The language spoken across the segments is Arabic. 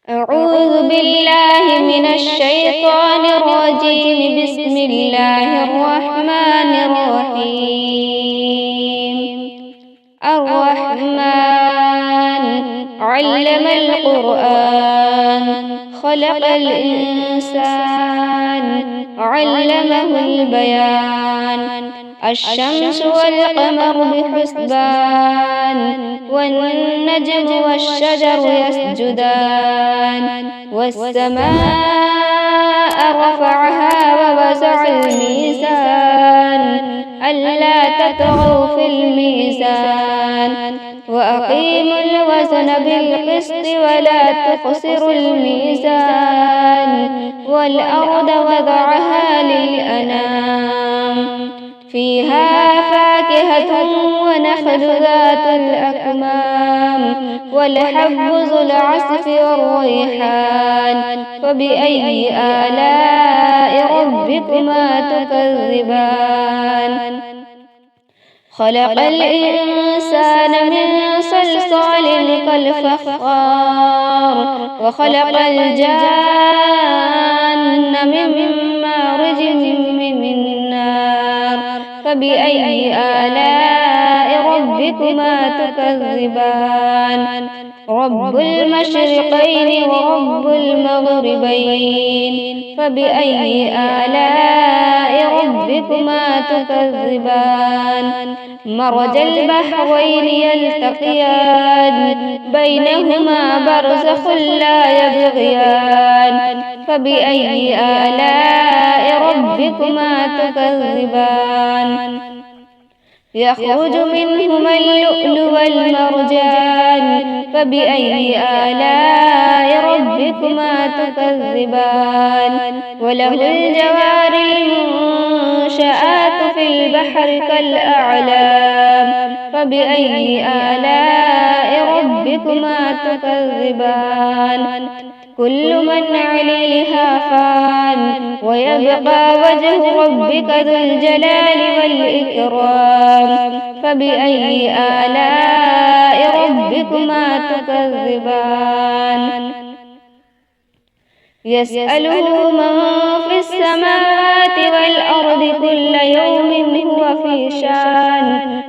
أعوذ بالله من الشيطان الرجيم. بسم الله الرحمن الرحيم. الرحمن علم القرآن، خلق الإنسان، علمه البيان. الشمس والقمر بحسبان، والنجم والشجر يسجدان. والسماء رفعها ووضع الميزان، ألا تطغوا في الميزان. وأقيموا الوزن بالقسط ولا تخسروا الميزان. والأرض وضعها للأنام، فيها فاكهة ونخل ذات الأكمام، والحب ذو العصف والريحان. فبأي آلاء ربكما تكذبان؟ خلق الإنسان من صلصال كالفخار، وخلق الجان من مارج من نار. فبأي آلاء ربكما تكذبان؟ رب المشرقين ورب المغربين. فبأي آلاء ربكما تكذبان؟ مرج البحرين يلتقيان، بينهما برزخ لا يبغيان. فبأي آلاء ربكما تكذبان؟ يخرج منهما اللؤلؤ والمرجان. فبأي آلاء ربكما تكذبان؟ وله الجوار المنشآت في البحر كالأعلام. فبأي آلاء ربكما تكذبان؟ كل من عليها فان، ويبقى وجه ربك ذو الجلال والإكرام. فبأي آلاء ربكما تكذبان؟ يسأله من في السماوات والأرض كل يوم هو في شان.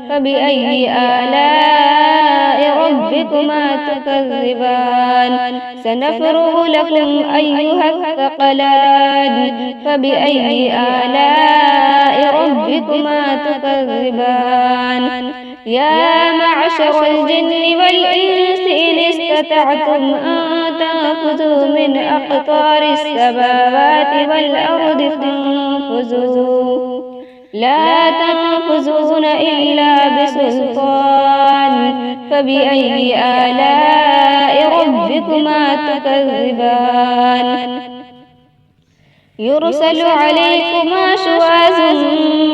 فبأي آلاء ربكما تكذبان؟ سنفرغ لكم أيها الثقلان. فبأي آلاء ربكما تكذبان؟ يا معشر الجن والإنس إن استطعتم أن تنفذوا من أقطار السماوات والأرض فانفذوا، لا تنفذون إلا بسلطان. فبأي آلاء ربكما تكذبان؟ يرسل عليكما شواظ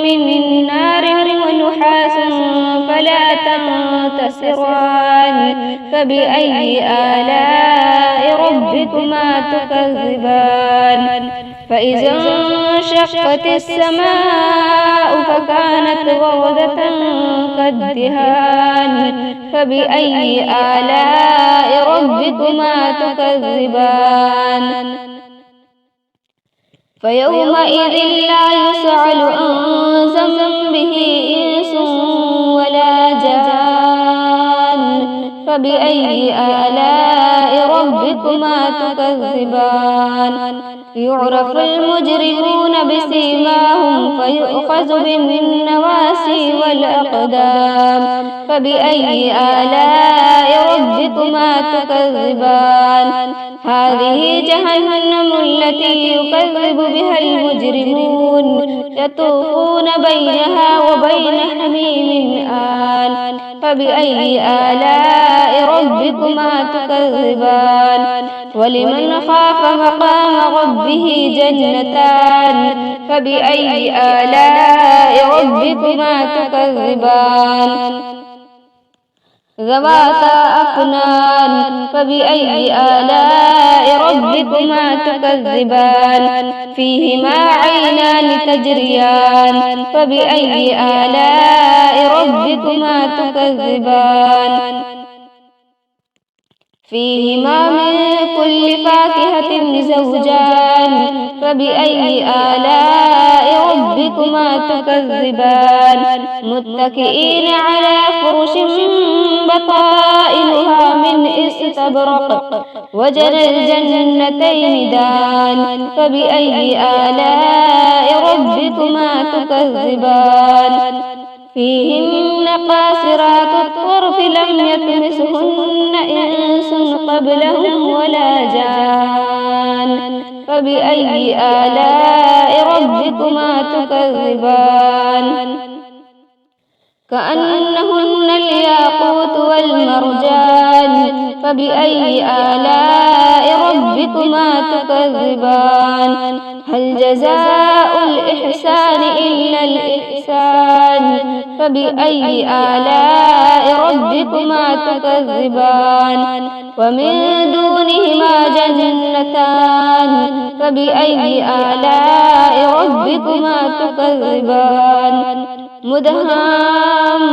من نار ونحاس فلا تنتصران. فبأي آلاء ربكما تكذبان؟ فإذا انشقت السماء فكانت وردة كالدهان. فبأي آلاء ربكما تكذبان؟ فيومئذ لا يسأل عن ذنبه إنس ولا جان. فبأي آلاء ربكما تكذبان؟ يعرف المجرمون بسيماهم فيؤخذ بالنواسي والأقدام. فبأي آلاء ربكما تكذبان؟ هذه جهنم التي يكذب بها المجرمون، يطوفون بينها وبين حميم آن. فبأي آلاء ربكما تكذبان؟ ولمن خاف مقام ربه جنتان. فبأي آلاء ربكما تكذبان؟ ذواتا أفنان. فبأي آلاء ربكما تكذبان؟ فيهما عينان تجريان. فبأي آلاء ربكما تكذبان؟ فيهما من كل فاكهة زوجان فبأي آلاء ربكما تكذبان متكئين على فرش بطائنها من استبرق وجنى الجنتين دان فبأي آلاء ربكما تكذبان فيهن قاصرات الطرف لم يطمثهن إنس قبلهم ولا جان فبأي آلاء ربكما تكذبان كأنهن الياقوت والمرجان فبأي آلاء ربكما تكذبان هل جزاء الإحسان إلا الإحسان فبأي آلاء ربكما تكذبان ومن دونهما جنتان فبأي آلاء ربكما تكذبان مدهامتان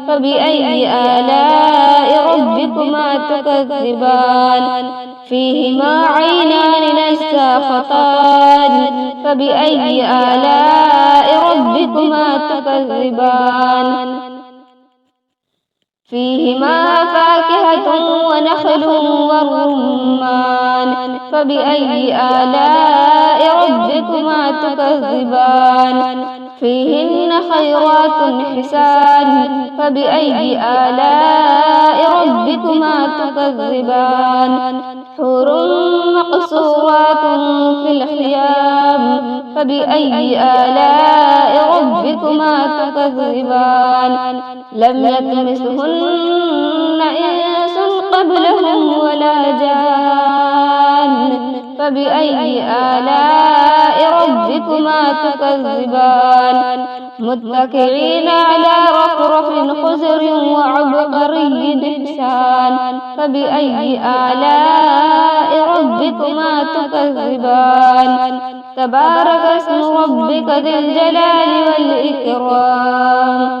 فبأي آلاء ربكما تكذبان فيهما عينان نساختان فبأي آلاء ربكما تكذبان فيهما فاكهة ونخل ورمان فبأي آلاء ربكما تكذبان فيهن خيرات حسان فبأي آلاء ربكما تكذبان حور مقصورات في الخيام فبأي آلاء ربكما تكذبان لم يطمثهن إنس قبلهم ولا جان فبأي آلاء ربكما تكذبان متكئين على رفرف خضر وعبقري حسان فبأي آلاء ربكما تكذبان تبارك اسم ربك ذي الجلال والإكرام